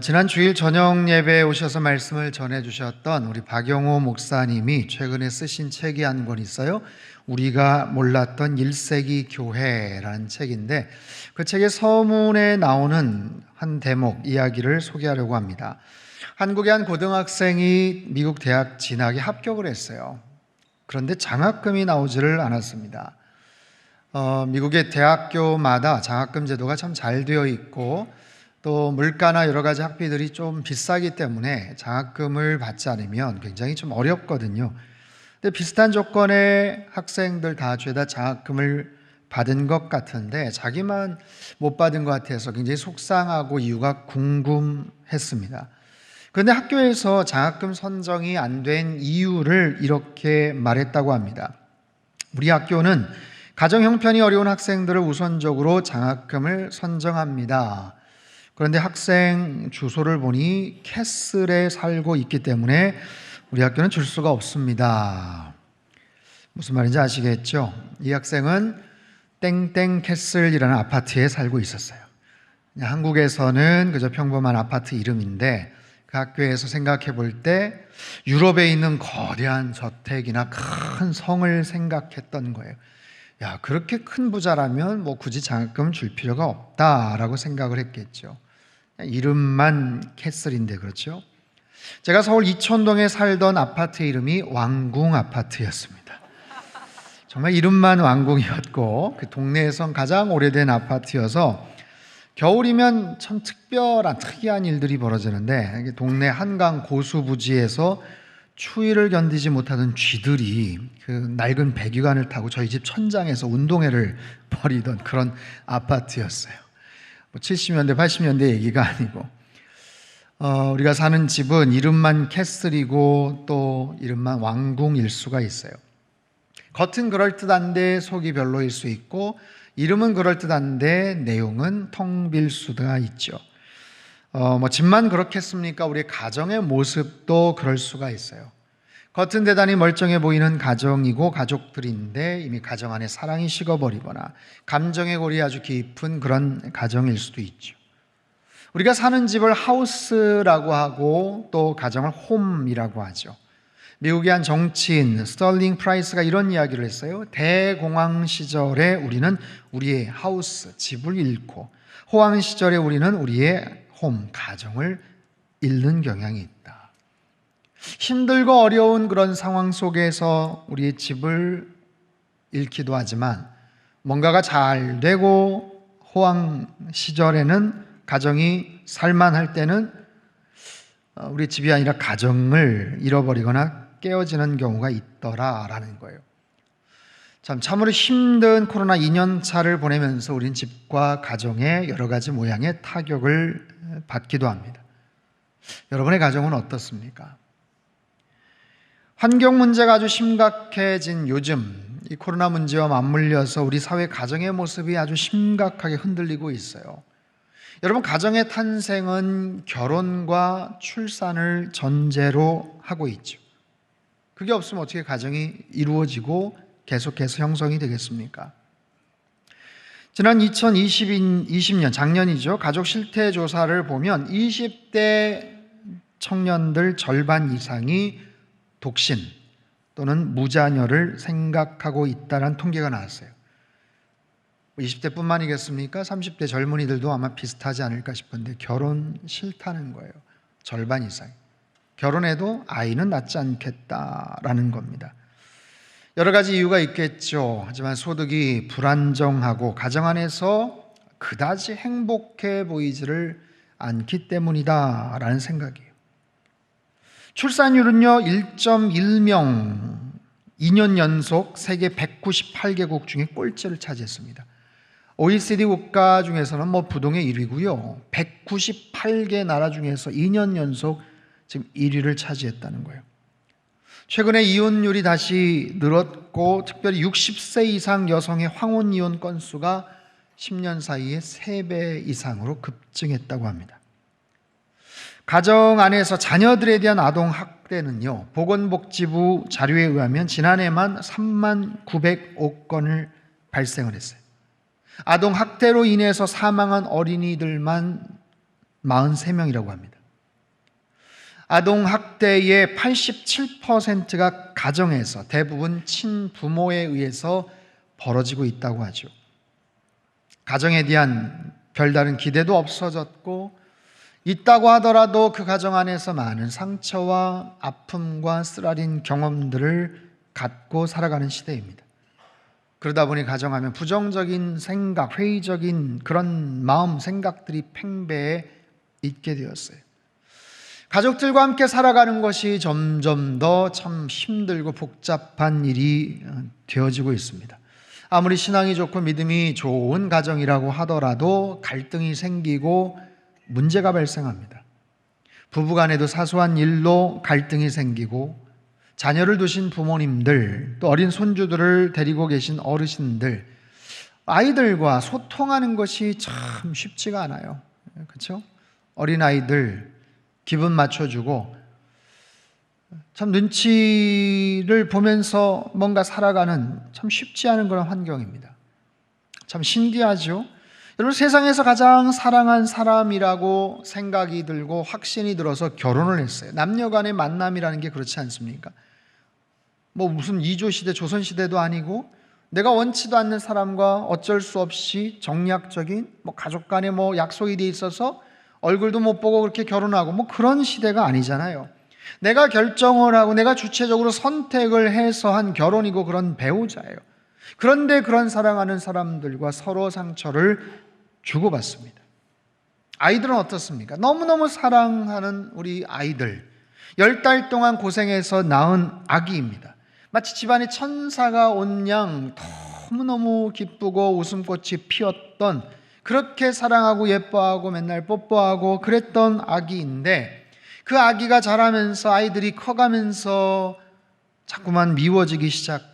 지난 주일 저녁 예배에 오셔서 말씀을 전해주셨던 우리 박영호 목사님이 최근에 쓰신 책이 한 권 있어요. 우리가 몰랐던 1세기 교회라는 책인데, 그 책의 서문에 나오는 한 대목 이야기를 소개하려고 합니다. 한국의 한 고등학생이 미국 대학 진학에 합격을 했어요. 그런데 장학금이 나오지를 않았습니다. 미국의 대학교마다 장학금 제도가 참 잘 되어 있고, 또 물가나 여러 가지 학비들이 좀 비싸기 때문에 장학금을 받지 않으면 굉장히 좀 어렵거든요. 근데 비슷한 조건의 학생들 다 죄다 장학금을 받은 것 같은데 자기만 못 받은 것 같아서 굉장히 속상하고 이유가 궁금했습니다. 그런데 학교에서 장학금 선정이 안 된 이유를 이렇게 말했다고 합니다. 우리 학교는 가정 형편이 어려운 학생들을 우선적으로 장학금을 선정합니다. 그런데 학생 주소를 보니 캐슬에 살고 있기 때문에 우리 학교는 줄 수가 없습니다. 무슨 말인지 아시겠죠? 이 학생은 땡땡 캐슬이라는 아파트에 살고 있었어요. 한국에서는 그저 평범한 아파트 이름인데 그 학교에서 생각해 볼 때 유럽에 있는 거대한 저택이나 큰 성을 생각했던 거예요. 야, 그렇게 큰 부자라면 뭐 굳이 장학금 줄 필요가 없다라고 생각을 했겠죠. 이름만 캐슬인데 그렇죠? 제가 서울 이촌동에 살던 아파트 이름이 왕궁 아파트였습니다. 정말 이름만 왕궁이었고 그 동네에선 가장 오래된 아파트여서 겨울이면 참 특이한 일들이 벌어지는데, 동네 한강 고수부지에서 추위를 견디지 못하던 쥐들이 그 낡은 배기관을 타고 저희 집 천장에서 운동회를 벌이던 그런 아파트였어요. 70년대, 80년대 얘기가 아니고, 우리가 사는 집은 이름만 캐슬이고 또 이름만 왕궁일 수가 있어요. 겉은 그럴듯한데 속이 별로일 수 있고, 이름은 그럴듯한데 내용은 텅 빌 수가 있죠. 집만 그렇겠습니까? 우리 가정의 모습도 그럴 수가 있어요. 겉은 대단히 멀쩡해 보이는 가정이고 가족들인데 이미 가정 안에 사랑이 식어버리거나 감정의 골이 아주 깊은 그런 가정일 수도 있죠. 우리가 사는 집을 하우스라고 하고 또 가정을 홈이라고 하죠. 미국의 한 정치인 스털링 프라이스가 이런 이야기를 했어요. 대공황 시절에 우리는 우리의 하우스, 집을 잃고, 호황 시절에 우리는 우리의 홈, 가정을 잃는 경향이 있다. 힘들고 어려운 그런 상황 속에서 우리의 집을 잃기도 하지만, 뭔가가 잘 되고 호황 시절에는, 가정이 살만할 때는 우리 집이 아니라 가정을 잃어버리거나 깨어지는 경우가 있더라라는 거예요. 참으로 힘든 코로나 2년 차를 보내면서 우린 집과 가정에 여러 가지 모양의 타격을 받기도 합니다. 여러분의 가정은 어떻습니까? 환경 문제가 아주 심각해진 요즘, 이 코로나 문제와 맞물려서 우리 사회 가정의 모습이 아주 심각하게 흔들리고 있어요. 여러분, 가정의 탄생은 결혼과 출산을 전제로 하고 있죠. 그게 없으면 어떻게 가정이 이루어지고 계속해서 형성이 되겠습니까? 지난 2020년, 작년이죠. 가족 실태 조사를 보면 20대 청년들 절반 이상이 독신 또는 무자녀를 생각하고 있다는 통계가 나왔어요. 20대뿐만이겠습니까? 30대 젊은이들도 아마 비슷하지 않을까 싶은데 결혼 싫다는 거예요. 절반 이상. 결혼해도 아이는 낳지 않겠다라는 겁니다. 여러 가지 이유가 있겠죠. 하지만 소득이 불안정하고 가정 안에서 그다지 행복해 보이지를 않기 때문이다라는 생각이에요. 출산율은요 1.1명, 2년 연속 세계 198개국 중에 꼴찌를 차지했습니다. OECD 국가 중에서는 부동의 1위고요. 198개 나라 중에서 2년 연속 지금 1위를 차지했다는 거예요. 최근에 이혼율이 다시 늘었고, 특별히 60세 이상 여성의 황혼 이혼 건수가 10년 사이에 3배 이상으로 급증했다고 합니다. 가정 안에서 자녀들에 대한 아동 학대는요, 보건복지부 자료에 의하면 지난해만 3만 905건을 발생을 했어요. 아동 학대로 인해서 사망한 어린이들만 43명이라고 합니다. 아동학대의 87%가 가정에서, 대부분 친부모에 의해서 벌어지고 있다고 하죠. 가정에 대한 별다른 기대도 없어졌고, 있다고 하더라도 그 가정 안에서 많은 상처와 아픔과 쓰라린 경험들을 갖고 살아가는 시대입니다. 그러다 보니 가정하면 부정적인 생각, 회의적인 그런 마음, 생각들이 팽배해 있게 되었어요. 가족들과 함께 살아가는 것이 점점 더 참 힘들고 복잡한 일이 되어지고 있습니다. 아무리 신앙이 좋고 믿음이 좋은 가정이라고 하더라도 갈등이 생기고 문제가 발생합니다. 부부간에도 사소한 일로 갈등이 생기고, 자녀를 두신 부모님들, 또 어린 손주들을 데리고 계신 어르신들, 아이들과 소통하는 것이 참 쉽지가 않아요. 그렇죠? 어린아이들 기분 맞춰주고 참 눈치를 보면서 뭔가 살아가는 참 쉽지 않은 그런 환경입니다. 참 신기하죠? 여러분, 세상에서 가장 사랑한 사람이라고 생각이 들고 확신이 들어서 결혼을 했어요. 남녀 간의 만남이라는 게 그렇지 않습니까? 뭐 무슨 이조 시대, 조선 시대도 아니고, 내가 원치도 않는 사람과 어쩔 수 없이 정략적인 가족 간에 약속이 돼 있어서 얼굴도 못 보고 그렇게 결혼하고 그런 시대가 아니잖아요. 내가 결정을 하고 내가 주체적으로 선택을 해서 한 결혼이고 그런 배우자예요. 그런데 그런 사랑하는 사람들과 서로 상처를 주고받습니다. 아이들은 어떻습니까? 너무너무 사랑하는 우리 아이들, 10달 동안 고생해서 낳은 아기입니다. 마치 집안에 천사가 온 양 너무너무 기쁘고 웃음꽃이 피었던, 그렇게 사랑하고 예뻐하고 맨날 뽀뽀하고 그랬던 아기인데, 그 아기가 자라면서 아이들이 커가면서 자꾸만 미워지기 시작해요.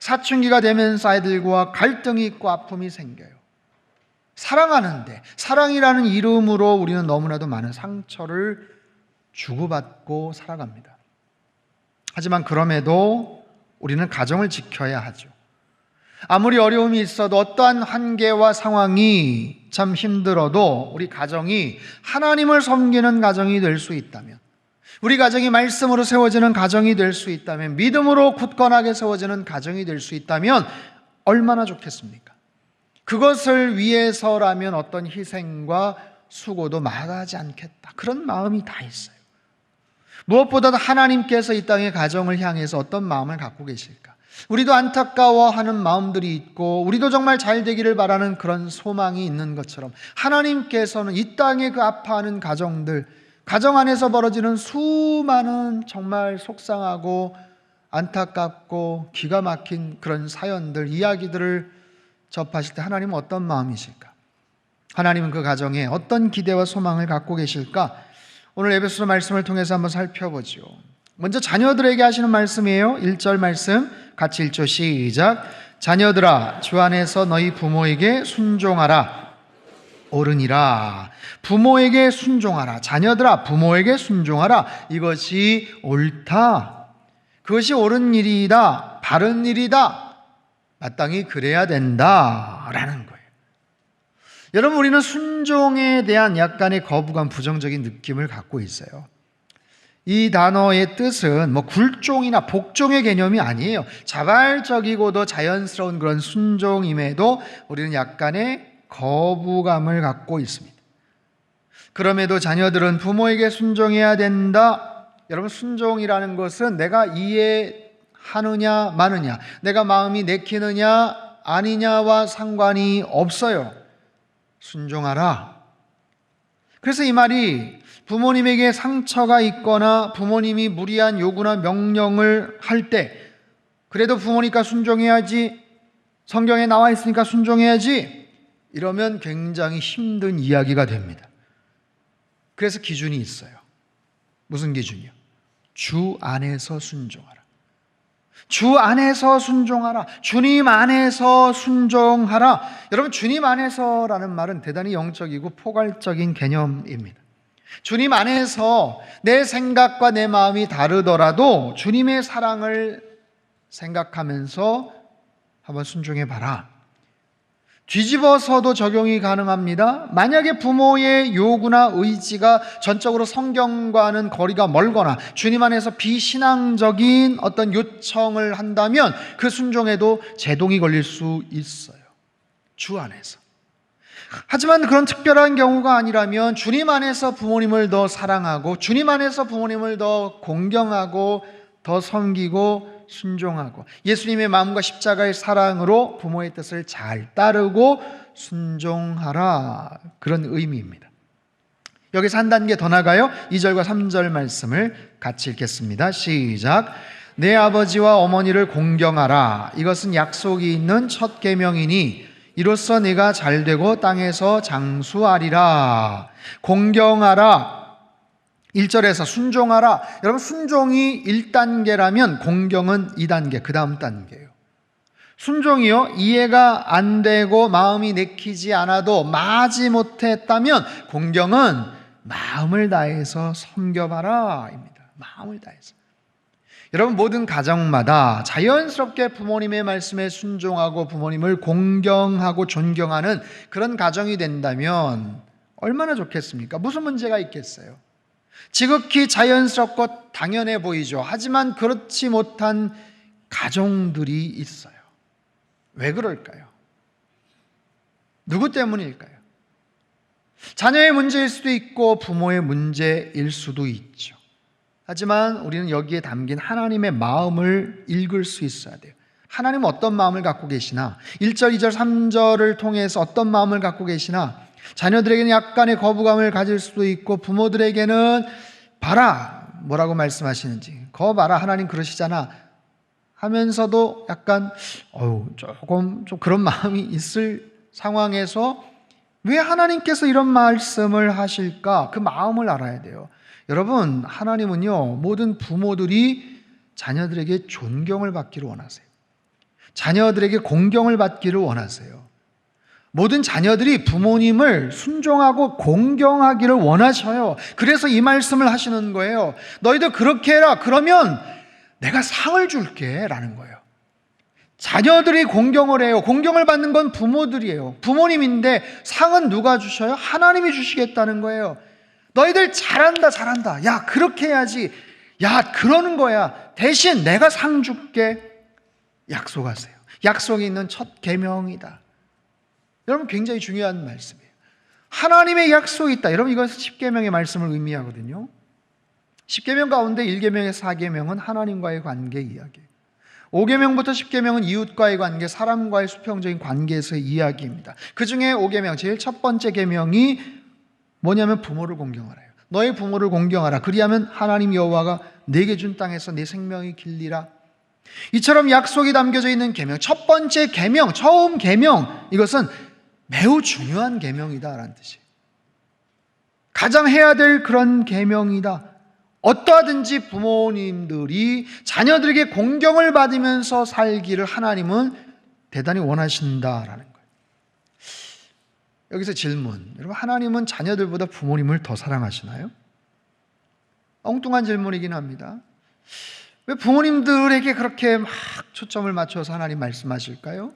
사춘기가 되면서 아이들과 갈등이 있고 아픔이 생겨요. 사랑하는데, 사랑이라는 이름으로 우리는 너무나도 많은 상처를 주고받고 살아갑니다. 하지만 그럼에도 우리는 가정을 지켜야 하죠. 아무리 어려움이 있어도, 어떠한 한계와 상황이 참 힘들어도 우리 가정이 하나님을 섬기는 가정이 될 수 있다면, 우리 가정이 말씀으로 세워지는 가정이 될 수 있다면, 믿음으로 굳건하게 세워지는 가정이 될 수 있다면 얼마나 좋겠습니까? 그것을 위해서라면 어떤 희생과 수고도 마다하지 않겠다, 그런 마음이 다 있어요. 무엇보다도 하나님께서 이 땅의 가정을 향해서 어떤 마음을 갖고 계실까? 우리도 안타까워하는 마음들이 있고, 우리도 정말 잘 되기를 바라는 그런 소망이 있는 것처럼, 하나님께서는 이 땅에 그 아파하는 가정들, 가정 안에서 벌어지는 수많은 정말 속상하고 안타깝고 기가 막힌 그런 사연들, 이야기들을 접하실 때 하나님은 어떤 마음이실까? 하나님은 그 가정에 어떤 기대와 소망을 갖고 계실까? 오늘 에베소서 말씀을 통해서 한번 살펴보죠. 먼저 자녀들에게 하시는 말씀이에요. 1절 말씀 같이 읽죠. 시작. 자녀들아, 주 안에서 너희 부모에게 순종하라. 옳으니라. 부모에게 순종하라. 자녀들아, 부모에게 순종하라. 이것이 옳다. 그것이 옳은 일이다. 바른 일이다. 마땅히 그래야 된다라는 거예요. 여러분, 우리는 순종에 대한 약간의 거부감, 부정적인 느낌을 갖고 있어요. 이 단어의 뜻은 굴종이나 복종의 개념이 아니에요. 자발적이고도 자연스러운 그런 순종임에도 우리는 약간의 거부감을 갖고 있습니다. 그럼에도 자녀들은 부모에게 순종해야 된다. 여러분, 순종이라는 것은 내가 이해하느냐 마느냐, 내가 마음이 내키느냐 아니냐와 상관이 없어요. 순종하라. 그래서 이 말이 부모님에게 상처가 있거나 부모님이 무리한 요구나 명령을 할 때, 그래도 부모니까 순종해야지, 성경에 나와 있으니까 순종해야지, 이러면 굉장히 힘든 이야기가 됩니다. 그래서 기준이 있어요. 무슨 기준이요? 주 안에서 순종하라. 주 안에서 순종하라. 주님 안에서 순종하라. 여러분, 주님 안에서라는 말은 대단히 영적이고 포괄적인 개념입니다. 주님 안에서 내 생각과 내 마음이 다르더라도 주님의 사랑을 생각하면서 한번 순종해 봐라. 뒤집어서도 적용이 가능합니다. 만약에 부모의 요구나 의지가 전적으로 성경과는 거리가 멀거나 주님 안에서 비신앙적인 어떤 요청을 한다면 그 순종에도 제동이 걸릴 수 있어요. 주 안에서. 하지만 그런 특별한 경우가 아니라면 주님 안에서 부모님을 더 사랑하고 주님 안에서 부모님을 더 공경하고 더 섬기고 순종하고 예수님의 마음과 십자가의 사랑으로 부모의 뜻을 잘 따르고 순종하라, 그런 의미입니다. 여기서 한 단계 더 나가요. 2절과 3절 말씀을 같이 읽겠습니다. 시작. 내 아버지와 어머니를 공경하라. 이것은 약속이 있는 첫 계명이니 이로써 네가 잘되고 땅에서 장수하리라. 공경하라. 1절에서 순종하라. 여러분, 순종이 1단계라면 공경은 2단계, 그 다음 단계예요. 순종이요, 이해가 안 되고 마음이 내키지 않아도 마지 못했다면 공경은 마음을 다해서 섬겨봐라 입니다. 마음을 다해서. 여러분, 모든 가정마다 자연스럽게 부모님의 말씀에 순종하고 부모님을 공경하고 존경하는 그런 가정이 된다면 얼마나 좋겠습니까? 무슨 문제가 있겠어요? 지극히 자연스럽고 당연해 보이죠. 하지만 그렇지 못한 가정들이 있어요. 왜 그럴까요? 누구 때문일까요? 자녀의 문제일 수도 있고 부모의 문제일 수도 있죠. 하지만 우리는 여기에 담긴 하나님의 마음을 읽을 수 있어야 돼요. 하나님은 어떤 마음을 갖고 계시나, 1절, 2절, 3절을 통해서 어떤 마음을 갖고 계시나, 자녀들에게는 약간의 거부감을 가질 수도 있고 부모들에게는 봐라 뭐라고 말씀하시는지, 거 봐라 하나님 그러시잖아 하면서도 약간 조금 좀 그런 마음이 있을 상황에서 왜 하나님께서 이런 말씀을 하실까? 그 마음을 알아야 돼요. 여러분, 하나님은요, 모든 부모들이 자녀들에게 존경을 받기를 원하세요. 자녀들에게 공경을 받기를 원하세요. 모든 자녀들이 부모님을 순종하고 공경하기를 원하셔요. 그래서 이 말씀을 하시는 거예요. 너희들 그렇게 해라. 그러면 내가 상을 줄게 라는 거예요. 자녀들이 공경을 해요. 공경을 받는 건 부모들이에요. 부모님인데 상은 누가 주셔요? 하나님이 주시겠다는 거예요. 너희들 잘한다 잘한다. 야, 그렇게 해야지. 야, 그러는 거야. 대신 내가 상 줄게. 약속하세요. 약속이 있는 첫 계명이다. 여러분, 굉장히 중요한 말씀이에요. 하나님의 약속이 있다. 여러분, 이것은 10계명의 말씀을 의미하거든요. 10계명 가운데 1계명에서 4계명은 하나님과의 관계 이야기예요. 5계명부터 10계명은 이웃과의 관계, 사람과의 수평적인 관계에서의 이야기입니다. 그 중에 5계명, 제일 첫 번째 계명이 뭐냐면 부모를 공경하라요. 너의 부모를 공경하라. 그리하면 하나님 여호와가 네게 준 땅에서 네 생명이 길리라. 이처럼 약속이 담겨져 있는 계명, 첫 번째 계명, 처음 계명, 이것은 매우 중요한 계명이다라는 뜻이에요. 가장 해야 될 그런 계명이다. 어떠하든지 부모님들이 자녀들에게 공경을 받으면서 살기를 하나님은 대단히 원하신다라는 거예요. 여기서 질문, 여러분, 하나님은 자녀들보다 부모님을 더 사랑하시나요? 엉뚱한 질문이긴 합니다. 왜 부모님들에게 그렇게 막 초점을 맞춰서 하나님 말씀하실까요?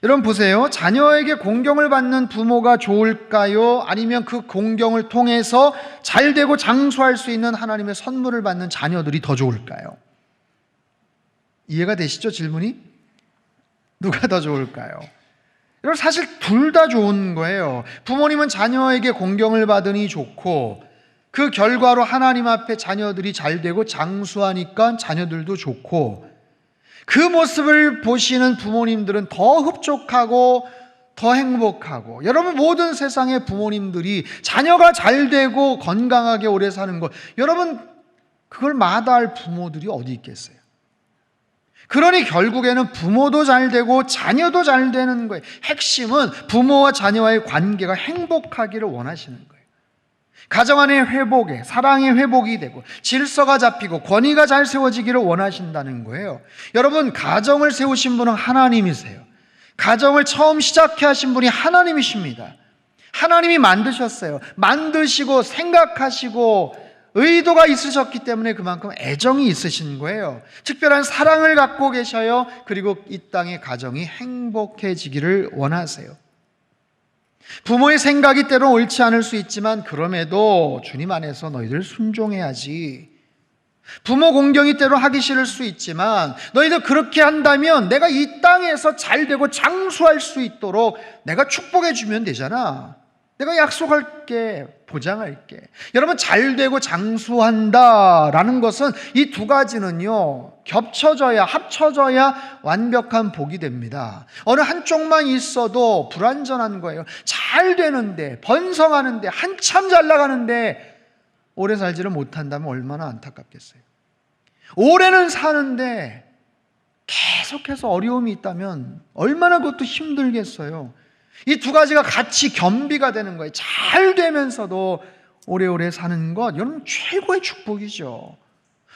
여러분 보세요. 자녀에게 공경을 받는 부모가 좋을까요? 아니면 그 공경을 통해서 잘되고 장수할 수 있는 하나님의 선물을 받는 자녀들이 더 좋을까요? 이해가 되시죠? 질문이? 누가 더 좋을까요? 여러분, 사실 둘 다 좋은 거예요. 부모님은 자녀에게 공경을 받으니 좋고 그 결과로 하나님 앞에 자녀들이 잘되고 장수하니까 자녀들도 좋고, 그 모습을 보시는 부모님들은 더 흡족하고 더 행복하고, 여러분, 모든 세상의 부모님들이 자녀가 잘되고 건강하게 오래 사는 것, 여러분, 그걸 마다할 부모들이 어디 있겠어요? 그러니 결국에는 부모도 잘되고 자녀도 잘되는 거예요. 핵심은 부모와 자녀와의 관계가 행복하기를 원하시는 거예요. 가정 안의 회복에, 사랑의 회복이 되고 질서가 잡히고 권위가 잘 세워지기를 원하신다는 거예요. 여러분, 가정을 세우신 분은 하나님이세요. 가정을 처음 시작해 하신 분이 하나님이십니다. 하나님이 만드셨어요. 만드시고 생각하시고 의도가 있으셨기 때문에 그만큼 애정이 있으신 거예요. 특별한 사랑을 갖고 계셔요. 그리고 이 땅의 가정이 행복해지기를 원하세요. 부모의 생각이 때로 옳지 않을 수 있지만 그럼에도 주님 안에서 너희들 순종해야지. 부모 공경이 때로 하기 싫을 수 있지만 너희들 그렇게 한다면 내가 이 땅에서 잘 되고 장수할 수 있도록 내가 축복해 주면 되잖아. 내가 약속할게, 보장할게. 여러분, 잘 되고 장수한다라는 것은 이 두 가지는요, 겹쳐져야, 합쳐져야 완벽한 복이 됩니다. 어느 한쪽만 있어도 불완전한 거예요. 잘 되는데, 번성하는데, 한참 잘 나가는데 오래 살지를 못한다면 얼마나 안타깝겠어요. 오래는 사는데 계속해서 어려움이 있다면 얼마나 그것도 힘들겠어요. 이 두 가지가 같이 겸비가 되는 거예요. 잘 되면서도 오래오래 사는 것, 여러분 최고의 축복이죠.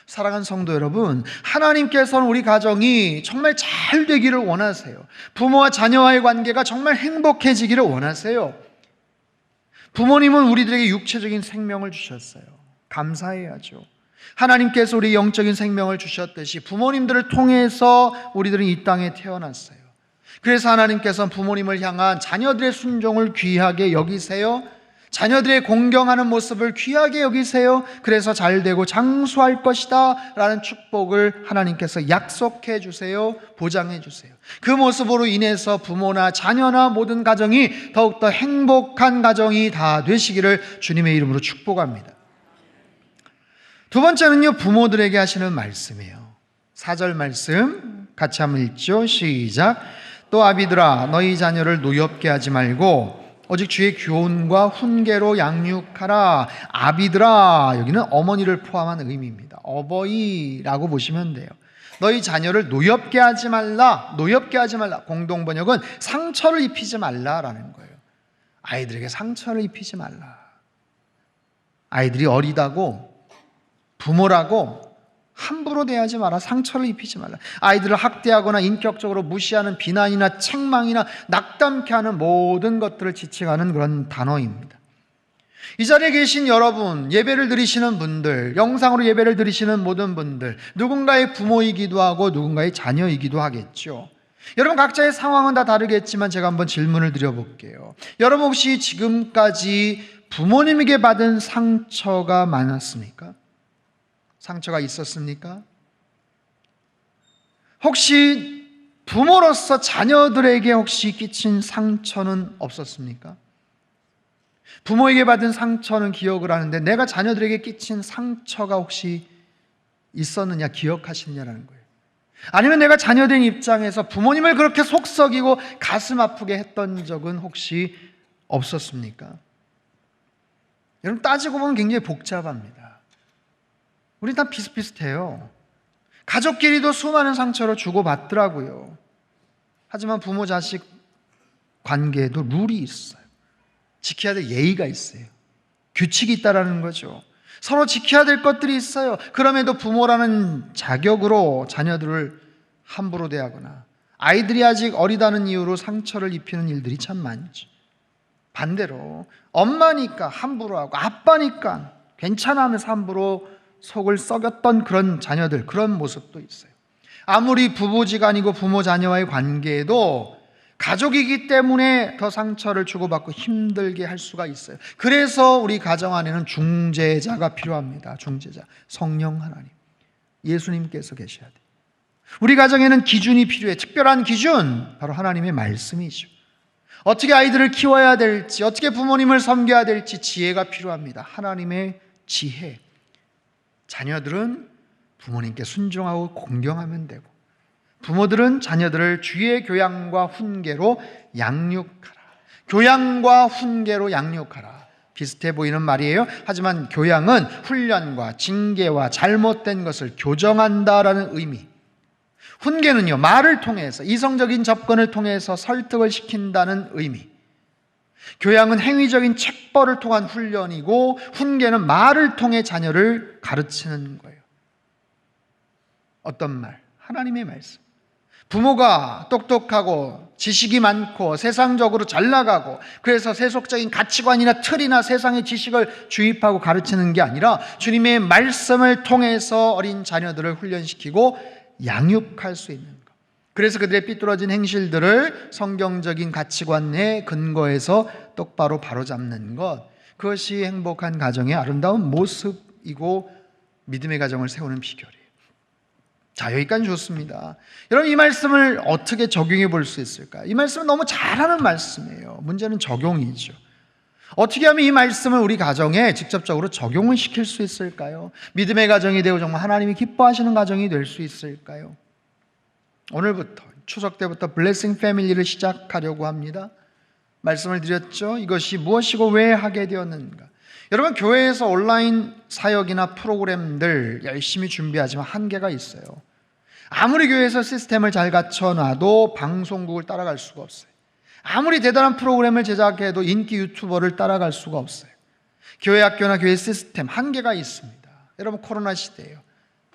사랑하는 성도 여러분, 하나님께서는 우리 가정이 정말 잘 되기를 원하세요. 부모와 자녀와의 관계가 정말 행복해지기를 원하세요. 부모님은 우리들에게 육체적인 생명을 주셨어요. 감사해야죠. 하나님께서 우리 영적인 생명을 주셨듯이 부모님들을 통해서 우리들은 이 땅에 태어났어요. 그래서 하나님께서는 부모님을 향한 자녀들의 순종을 귀하게 여기세요. 자녀들의 공경하는 모습을 귀하게 여기세요. 그래서 잘 되고 장수할 것이다 라는 축복을 하나님께서 약속해 주세요. 보장해 주세요. 그 모습으로 인해서 부모나 자녀나 모든 가정이 더욱더 행복한 가정이 다 되시기를 주님의 이름으로 축복합니다. 두 번째는요, 부모들에게 하시는 말씀이에요. 4절 말씀 같이 한번 읽죠. 시작. 또 아비들아, 너희 자녀를 노엽게 하지 말고 오직 주의 교훈과 훈계로 양육하라. 아비들아, 여기는 어머니를 포함한 의미입니다. 어버이라고 보시면 돼요. 너희 자녀를 노엽게 하지 말라. 노엽게 하지 말라. 공동번역은 상처를 입히지 말라라는 거예요. 아이들에게 상처를 입히지 말라. 아이들이 어리다고, 부모라고 함부로 대하지 마라. 상처를 입히지 말라. 아이들을 학대하거나 인격적으로 무시하는 비난이나 책망이나 낙담케 하는 모든 것들을 지칭하는 그런 단어입니다. 이 자리에 계신 여러분, 예배를 드리시는 분들, 영상으로 예배를 드리시는 모든 분들, 누군가의 부모이기도 하고 누군가의 자녀이기도 하겠죠. 여러분 각자의 상황은 다 다르겠지만 제가 한번 질문을 드려볼게요. 여러분 혹시 지금까지 부모님에게 받은 상처가 많았습니까? 상처가 있었습니까? 혹시 부모로서 자녀들에게 혹시 끼친 상처는 없었습니까? 부모에게 받은 상처는 기억을 하는데 내가 자녀들에게 끼친 상처가 혹시 있었느냐, 기억하시느냐라는 거예요. 아니면 내가 자녀된 입장에서 부모님을 그렇게 속썩이고 가슴 아프게 했던 적은 혹시 없었습니까? 여러분 따지고 보면 굉장히 복잡합니다. 우리 다 비슷비슷해요. 가족끼리도 수많은 상처를 주고받더라고요. 하지만 부모 자식 관계에도 룰이 있어요. 지켜야 될 예의가 있어요. 규칙이 있다라는 거죠. 서로 지켜야 될 것들이 있어요. 그럼에도 부모라는 자격으로 자녀들을 함부로 대하거나 아이들이 아직 어리다는 이유로 상처를 입히는 일들이 참 많죠. 반대로 엄마니까 함부로 하고 아빠니까 괜찮아 하면서 함부로 속을 썩였던 그런 자녀들, 그런 모습도 있어요. 아무리 부부지간이고 부모 자녀와의 관계에도 가족이기 때문에 더 상처를 주고받고 힘들게 할 수가 있어요. 그래서 우리 가정 안에는 중재자가 필요합니다. 중재자, 성령 하나님, 예수님께서 계셔야 돼요. 우리 가정에는 기준이 필요해. 특별한 기준, 바로 하나님의 말씀이죠. 어떻게 아이들을 키워야 될지, 어떻게 부모님을 섬겨야 될지 지혜가 필요합니다. 하나님의 지혜. 자녀들은 부모님께 순종하고 공경하면 되고, 부모들은 자녀들을 주의 교양과 훈계로 양육하라. 교양과 훈계로 양육하라. 비슷해 보이는 말이에요. 하지만 교양은 훈련과 징계와 잘못된 것을 교정한다라는 의미. 훈계는요, 말을 통해서, 이성적인 접근을 통해서 설득을 시킨다는 의미. 교양은 행위적인 책벌을 통한 훈련이고, 훈계는 말을 통해 자녀를 가르치는 거예요. 어떤 말? 하나님의 말씀. 부모가 똑똑하고 지식이 많고 세상적으로 잘 나가고 그래서 세속적인 가치관이나 틀이나 세상의 지식을 주입하고 가르치는 게 아니라 주님의 말씀을 통해서 어린 자녀들을 훈련시키고 양육할 수 있는 것. 그래서 그들의 삐뚤어진 행실들을 성경적인 가치관에 근거해서 똑바로 바로잡는 것, 그것이 행복한 가정의 아름다운 모습이고 믿음의 가정을 세우는 비결이에요. 자, 여기까지 좋습니다. 여러분, 이 말씀을 어떻게 적용해 볼 수 있을까? 이 말씀은 너무 잘하는 말씀이에요. 문제는 적용이죠. 어떻게 하면 이 말씀을 우리 가정에 직접적으로 적용을 시킬 수 있을까요? 믿음의 가정이 되고 정말 하나님이 기뻐하시는 가정이 될 수 있을까요? 오늘부터 추석 때부터 블레싱 패밀리를 시작하려고 합니다. 말씀을 드렸죠. 이것이 무엇이고 왜 하게 되었는가? 여러분, 교회에서 온라인 사역이나 프로그램들 열심히 준비하지만 한계가 있어요. 아무리 교회에서 시스템을 잘 갖춰놔도 방송국을 따라갈 수가 없어요. 아무리 대단한 프로그램을 제작해도 인기 유튜버를 따라갈 수가 없어요. 교회 학교나 교회 시스템 한계가 있습니다. 여러분, 코로나 시대예요.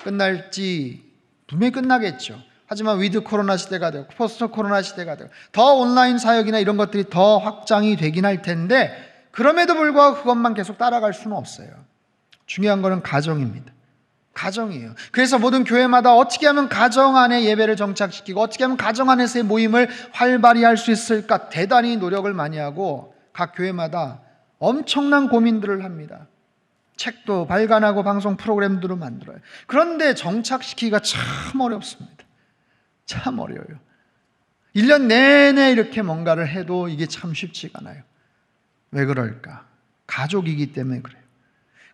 끝날지 분명히 끝나겠죠. 하지만 위드 코로나 시대가 되고 포스트 코로나 시대가 되고 더 온라인 사역이나 이런 것들이 더 확장이 되긴 할 텐데 그럼에도 불구하고 그것만 계속 따라갈 수는 없어요. 중요한 거는 가정입니다. 가정이에요. 그래서 모든 교회마다 어떻게 하면 가정 안에 예배를 정착시키고 어떻게 하면 가정 안에서의 모임을 활발히 할 수 있을까 대단히 노력을 많이 하고 각 교회마다 엄청난 고민들을 합니다. 책도 발간하고 방송 프로그램들을 만들어요. 그런데 정착시키기가 참 어렵습니다. 참 어려워요. 1년 내내 이렇게 뭔가를 해도 이게 참 쉽지가 않아요. 왜 그럴까? 가족이기 때문에 그래요.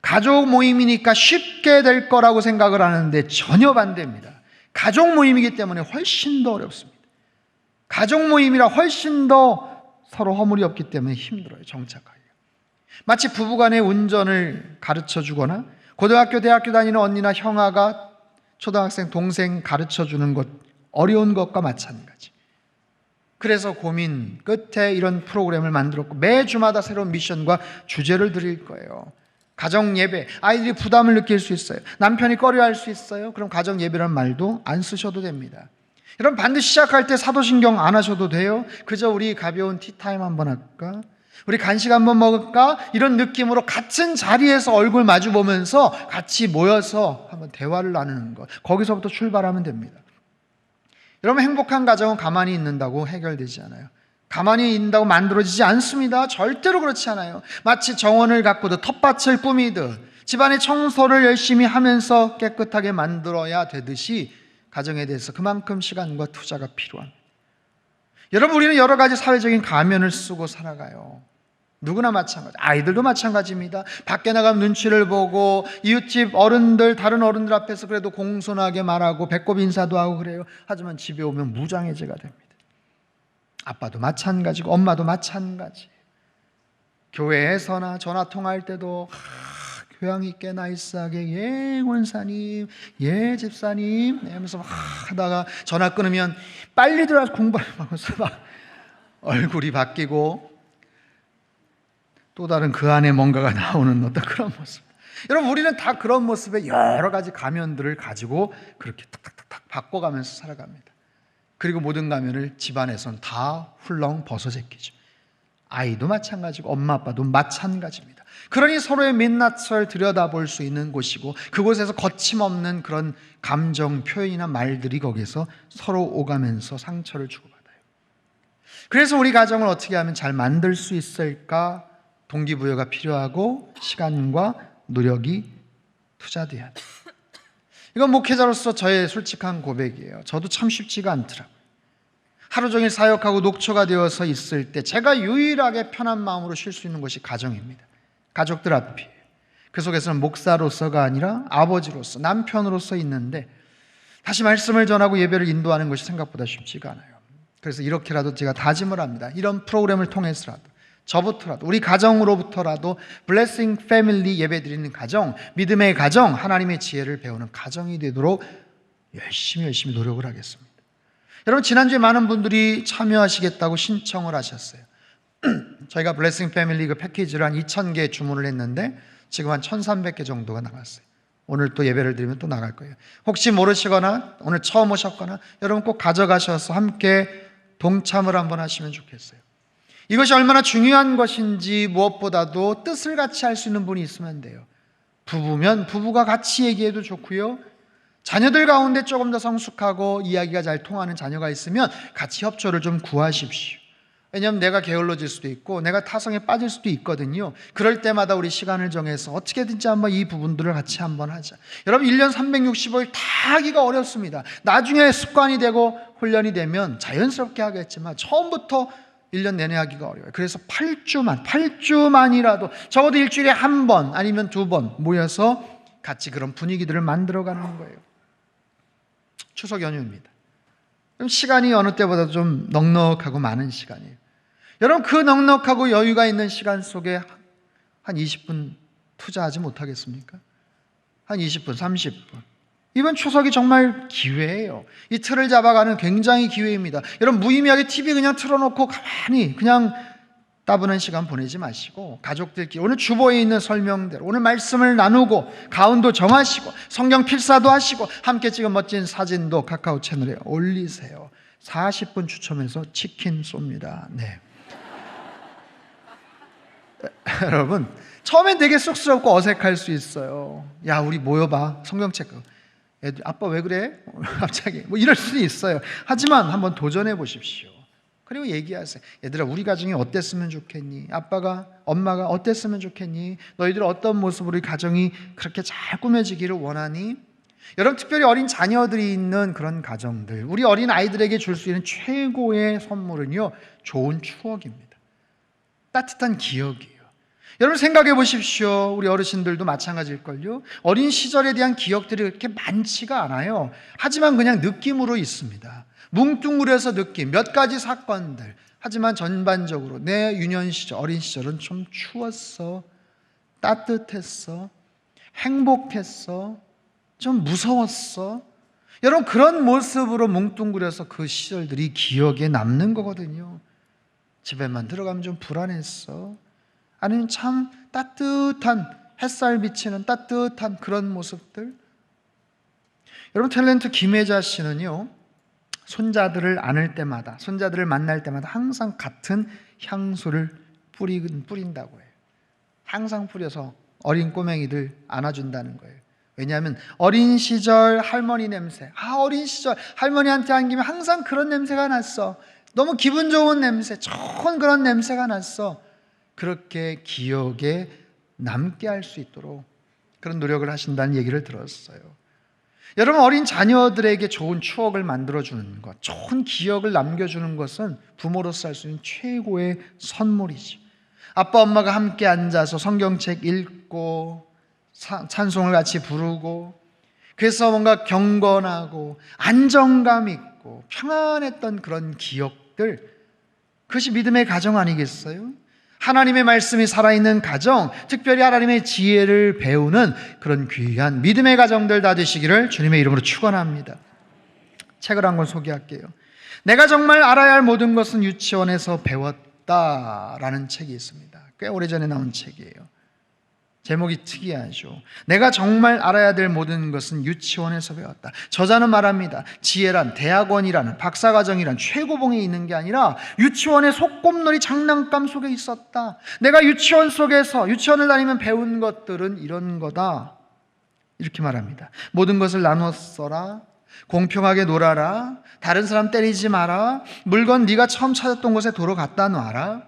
가족 모임이니까 쉽게 될 거라고 생각을 하는데 전혀 반대입니다. 가족 모임이기 때문에 훨씬 더 어렵습니다. 가족 모임이라 훨씬 더 서로 허물이 없기 때문에 힘들어요. 정착하기가. 마치 부부간의 운전을 가르쳐 주거나 고등학교, 대학교 다니는 언니나 형아가 초등학생, 동생 가르쳐 주는 것 어려운 것과 마찬가지. 그래서 고민 끝에 이런 프로그램을 만들었고 매주마다 새로운 미션과 주제를 드릴 거예요. 가정 예배, 아이들이 부담을 느낄 수 있어요. 남편이 꺼려할 수 있어요. 그럼 가정 예배라는 말도 안 쓰셔도 됩니다. 여러분, 반드시 시작할 때 사도신경 안 하셔도 돼요. 그저 우리 가벼운 티타임 한번 할까? 우리 간식 한번 먹을까? 이런 느낌으로 같은 자리에서 얼굴 마주 보면서 같이 모여서 한번 대화를 나누는 것, 거기서부터 출발하면 됩니다. 여러분, 행복한 가정은 가만히 있는다고 해결되지 않아요. 가만히 있는다고 만들어지지 않습니다. 절대로 그렇지 않아요. 마치 정원을 가꾸듯 텃밭을 꾸미듯 집안의 청소를 열심히 하면서 깨끗하게 만들어야 되듯이 가정에 대해서 그만큼 시간과 투자가 필요합니다. 여러분, 우리는 여러 가지 사회적인 가면을 쓰고 살아가요. 누구나 마찬가지, 아이들도 마찬가지입니다. 밖에 나가면 눈치를 보고 이웃집 어른들, 다른 어른들 앞에서 그래도 공손하게 말하고 배꼽 인사도 하고 그래요. 하지만 집에 오면 무장해제가 됩니다. 아빠도 마찬가지고 엄마도 마찬가지. 교회에서나 전화 통화할 때도 교양 있게 나이스하게 예 권사님, 예 집사님 하면서 하다가 전화 끊으면 빨리 들어와서 공부하면서 막 얼굴이 바뀌고 또 다른 그 안에 뭔가가 나오는 어떤 그런 모습. 여러분, 우리는 다 그런 모습의 여러 가지 가면들을 가지고 그렇게 탁탁탁탁 바꿔가면서 살아갑니다. 그리고 모든 가면을 집안에서는 다 훌렁 벗어제끼죠. 아이도 마찬가지고 엄마 아빠도 마찬가지입니다. 그러니 서로의 민낯을 들여다볼 수 있는 곳이고 그곳에서 거침없는 그런 감정 표현이나 말들이 거기서 서로 오가면서 상처를 주고받아요. 그래서 우리 가정을 어떻게 하면 잘 만들 수 있을까? 동기부여가 필요하고 시간과 노력이 투자돼야 돼요. 이건 목회자로서 저의 솔직한 고백이에요. 저도 참 쉽지가 않더라고요. 하루 종일 사역하고 녹초가 되어서 있을 때 제가 유일하게 편한 마음으로 쉴 수 있는 것이 가정입니다. 가족들 앞이에요. 그 속에서는 목사로서가 아니라 아버지로서, 남편으로서 있는데 다시 말씀을 전하고 예배를 인도하는 것이 생각보다 쉽지가 않아요. 그래서 이렇게라도 제가 다짐을 합니다. 이런 프로그램을 통해서라도 저부터라도 우리 가정으로부터라도 블레싱 패밀리 예배드리는 가정, 믿음의 가정, 하나님의 지혜를 배우는 가정이 되도록 열심히 노력을 하겠습니다. 여러분, 지난주에 많은 분들이 참여하시겠다고 신청을 하셨어요. 저희가 블레싱 패밀리 그 패키지를 한 2,000개 주문을 했는데 지금 한 1,300개 정도가 나갔어요. 오늘 또 예배를 드리면 또 나갈 거예요. 혹시 모르시거나 오늘 처음 오셨거나 여러분 꼭 가져가셔서 함께 동참을 한번 하시면 좋겠어요. 이것이 얼마나 중요한 것인지 무엇보다도 뜻을 같이 할 수 있는 분이 있으면 돼요. 부부면 부부가 같이 얘기해도 좋고요. 자녀들 가운데 조금 더 성숙하고 이야기가 잘 통하는 자녀가 있으면 같이 협조를 좀 구하십시오. 왜냐하면 내가 게을러질 수도 있고 내가 타성에 빠질 수도 있거든요. 그럴 때마다 우리 시간을 정해서 어떻게든지 한번 이 부분들을 같이 한번 하자. 여러분 1년 365일 다 하기가 어렵습니다. 나중에 습관이 되고 훈련이 되면 자연스럽게 하겠지만 처음부터 1년 내내 하기가 어려워요. 그래서 8주만이라도 적어도 일주일에 한 번 아니면 2번 모여서 같이 그런 분위기들을 만들어가는 거예요. 추석 연휴입니다. 그럼 시간이 어느 때보다도 좀 넉넉하고 많은 시간이에요. 여러분 그 넉넉하고 여유가 있는 시간 속에 한 20분 투자하지 못하겠습니까? 한 20분, 30분. 이번 추석이 정말 기회예요. 이 틀을 잡아가는 굉장히 기회입니다. 여러분 무의미하게 TV 그냥 틀어놓고 가만히 그냥 따분한 시간 보내지 마시고 가족들끼리 오늘 주보에 있는 설명대로 오늘 말씀을 나누고 가운도 정하시고 성경 필사도 하시고 함께 찍은 멋진 사진도 카카오 채널에 올리세요. 40분 추첨해서 치킨 쏩니다. 네. 여러분 처음엔 되게 쑥스럽고 어색할 수 있어요. 야 우리 모여봐 성경책 애들 아빠 왜 그래? 갑자기 뭐 이럴 수도 있어요. 하지만 한번 도전해 보십시오. 그리고 얘기하세요. 얘들아 우리 가정이 어땠으면 좋겠니? 아빠가 엄마가 어땠으면 좋겠니? 너희들 어떤 모습으로 이 가정이 그렇게 잘 꾸며지기를 원하니? 여러분 특별히 어린 자녀들이 있는 그런 가정들 우리 어린 아이들에게 줄 수 있는 최고의 선물은요 좋은 추억입니다. 따뜻한 기억이에요. 여러분 생각해 보십시오. 우리 어르신들도 마찬가지일걸요. 어린 시절에 대한 기억들이 그렇게 많지가 않아요. 하지만 그냥 느낌으로 있습니다. 뭉뚱그려서 느낌, 몇 가지 사건들. 하지만 전반적으로 내 유년 시절, 어린 시절은 좀 추웠어, 따뜻했어, 행복했어, 좀 무서웠어. 여러분 그런 모습으로 뭉뚱그려서 그 시절들이 기억에 남는 거거든요. 집에만 들어가면 좀 불안했어. 아니면 참 따뜻한 햇살 비치는 따뜻한 그런 모습들. 여러분 탤런트 김혜자 씨는요 손자들을 안을 때마다 손자들을 만날 때마다 항상 같은 향수를 뿌린다고 해요. 항상 뿌려서 어린 꼬맹이들 안아준다는 거예요. 왜냐하면 어린 시절 할머니 냄새 어린 시절 할머니한테 안기면 항상 그런 냄새가 났어. 너무 기분 좋은 냄새 좋은 그런 냄새가 났어. 그렇게 기억에 남게 할 수 있도록 그런 노력을 하신다는 얘기를 들었어요. 여러분 어린 자녀들에게 좋은 추억을 만들어주는 것 좋은 기억을 남겨주는 것은 부모로서 할 수 있는 최고의 선물이죠. 아빠 엄마가 함께 앉아서 성경책 읽고 찬송을 같이 부르고 그래서 뭔가 경건하고 안정감 있고 평안했던 그런 기억들 그것이 믿음의 가정 아니겠어요? 하나님의 말씀이 살아있는 가정, 특별히 하나님의 지혜를 배우는 그런 귀한 믿음의 가정들 다 되시기를 주님의 이름으로 축원합니다. 책을 한 권 소개할게요. 내가 정말 알아야 할 모든 것은 유치원에서 배웠다라는 책이 있습니다. 꽤 오래전에 나온 책이에요. 제목이 특이하죠. 내가 정말 알아야 될 모든 것은 유치원에서 배웠다. 저자는 말합니다. 지혜란 대학원이라는 박사과정이란 최고봉에 있는 게 아니라 유치원의 소꿉놀이 장난감 속에 있었다. 내가 유치원 속에서 유치원을 다니면 배운 것들은 이런 거다. 이렇게 말합니다. 모든 것을 나눠 써라. 공평하게 놀아라. 다른 사람 때리지 마라. 물건 네가 처음 찾았던 곳에 도로 갖다 놔라.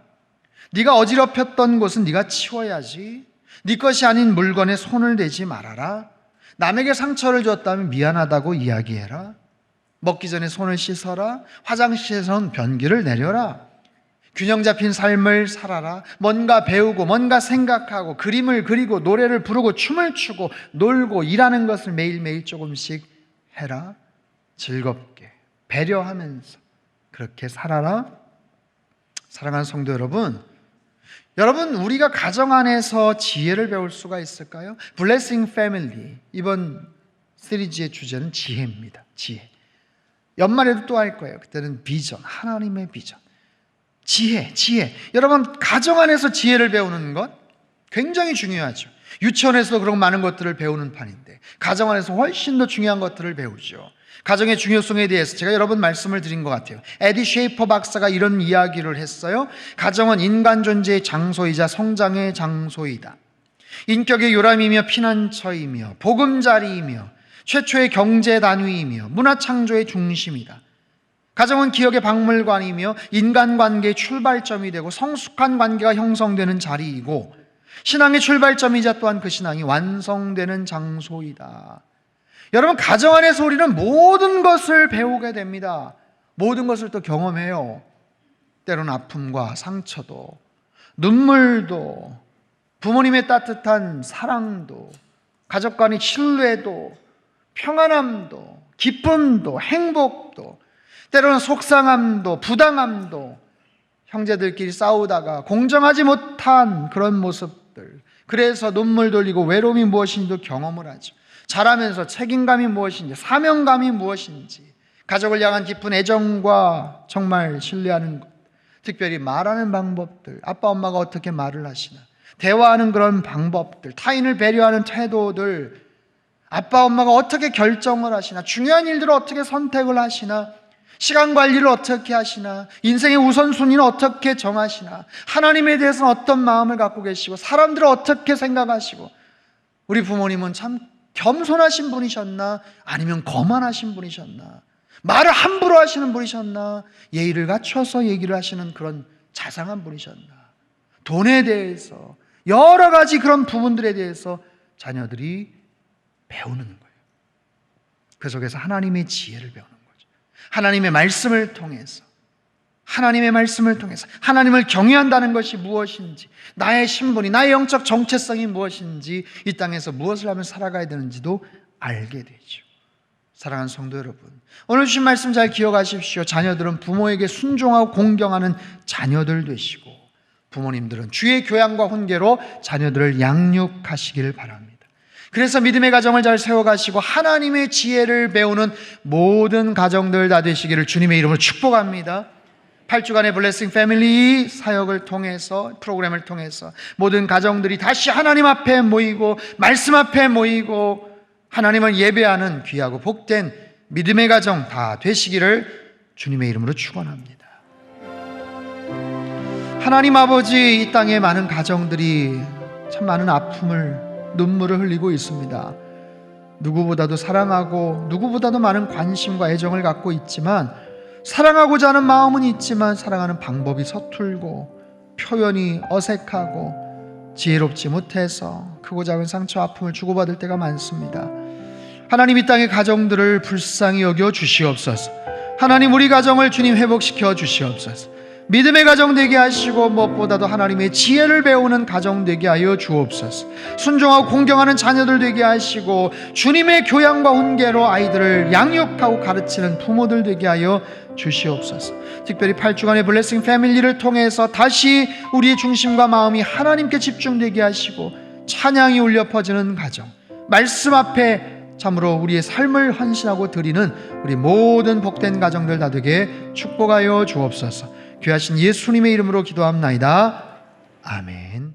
네가 어지럽혔던 곳은 네가 치워야지. 네 것이 아닌 물건에 손을 대지 말아라. 남에게 상처를 줬다면 미안하다고 이야기해라. 먹기 전에 손을 씻어라. 화장실에서는 변기를 내려라. 균형 잡힌 삶을 살아라. 뭔가 배우고 뭔가 생각하고 그림을 그리고 노래를 부르고 춤을 추고 놀고 일하는 것을 매일매일 조금씩 해라. 즐겁게 배려하면서 그렇게 살아라. 사랑하는 성도 여러분, 우리가 가정 안에서 지혜를 배울 수가 있을까요? Blessing Family, 이번 시리즈의 주제는 지혜입니다. 지혜. 연말에도 또 할 거예요. 그때는 비전, 하나님의 비전. 지혜. 여러분 가정 안에서 지혜를 배우는 것 굉장히 중요하죠. 유치원에서도 그런 많은 것들을 배우는 판인데 가정 안에서 훨씬 더 중요한 것들을 배우죠. 가정의 중요성에 대해서 제가 여러 번 말씀을 드린 것 같아요. 에디 쉐이퍼 박사가 이런 이야기를 했어요. 가정은 인간 존재의 장소이자 성장의 장소이다. 인격의 요람이며 피난처이며 보금자리이며 최초의 경제 단위이며 문화 창조의 중심이다. 가정은 기억의 박물관이며 인간관계의 출발점이 되고 성숙한 관계가 형성되는 자리이고 신앙의 출발점이자 또한 그 신앙이 완성되는 장소이다. 여러분, 가정 안에서 우리는 모든 것을 배우게 됩니다. 모든 것을 또 경험해요. 때로는 아픔과 상처도, 눈물도, 부모님의 따뜻한 사랑도, 가족 간의 신뢰도, 평안함도, 기쁨도, 행복도, 때로는 속상함도, 부당함도, 형제들끼리 싸우다가 공정하지 못한 그런 모습들, 그래서 눈물 돌리고 외로움이 무엇인지도 경험을 하죠. 자라면서 책임감이 무엇인지, 사명감이 무엇인지, 가족을 향한 깊은 애정과 정말 신뢰하는 것, 특별히 말하는 방법들, 아빠 엄마가 어떻게 말을 하시나, 대화하는 그런 방법들, 타인을 배려하는 태도들, 아빠 엄마가 어떻게 결정을 하시나, 중요한 일들을 어떻게 선택을 하시나, 시간 관리를 어떻게 하시나, 인생의 우선순위는 어떻게 정하시나, 하나님에 대해서는 어떤 마음을 갖고 계시고, 사람들을 어떻게 생각하시고, 우리 부모님은 참 겸손하신 분이셨나, 아니면 거만하신 분이셨나, 말을 함부로 하시는 분이셨나, 예의를 갖춰서 얘기를 하시는 그런 자상한 분이셨나, 돈에 대해서 여러 가지 그런 부분들에 대해서 자녀들이 배우는 거예요. 그 속에서 하나님의 지혜를 배우는 거죠. 하나님의 말씀을 통해서, 하나님의 말씀을 통해서 하나님을 경외한다는 것이 무엇인지, 나의 신분이, 나의 영적 정체성이 무엇인지, 이 땅에서 무엇을 하면 살아가야 되는지도 알게 되죠. 사랑하는 성도 여러분, 오늘 주신 말씀 잘 기억하십시오. 자녀들은 부모에게 순종하고 공경하는 자녀들 되시고, 부모님들은 주의 교양과 훈계로 자녀들을 양육하시길 바랍니다. 그래서 믿음의 가정을 잘 세워가시고 하나님의 지혜를 배우는 모든 가정들 다 되시기를 주님의 이름으로 축복합니다. 8주간의 블레싱 패밀리 사역을 통해서, 프로그램을 통해서 모든 가정들이 다시 하나님 앞에 모이고 말씀 앞에 모이고 하나님을 예배하는 귀하고 복된 믿음의 가정 다 되시기를 주님의 이름으로 축원합니다. 하나님 아버지, 이 땅에 많은 가정들이 참 많은 아픔을, 눈물을 흘리고 있습니다. 누구보다도 사랑하고 누구보다도 많은 관심과 애정을 갖고 있지만, 사랑하고자 하는 마음은 있지만 사랑하는 방법이 서툴고 표현이 어색하고 지혜롭지 못해서 크고 작은 상처, 아픔을 주고받을 때가 많습니다. 하나님, 이 땅의 가정들을 불쌍히 여겨 주시옵소서. 하나님, 우리 가정을 주님 회복시켜 주시옵소서. 믿음의 가정 되게 하시고 무엇보다도 하나님의 지혜를 배우는 가정 되게 하여 주옵소서. 순종하고 공경하는 자녀들 되게 하시고 주님의 교양과 훈계로 아이들을 양육하고 가르치는 부모들 되게 하여 주시옵소서. 특별히 8주간의 블레싱 패밀리를 통해서 다시 우리의 중심과 마음이 하나님께 집중되게 하시고 찬양이 울려 퍼지는 가정, 말씀 앞에 참으로 우리의 삶을 헌신하고 드리는 우리 모든 복된 가정들 다 되게 축복하여 주옵소서. 귀하신 예수님의 이름으로 기도합나이다. 아멘.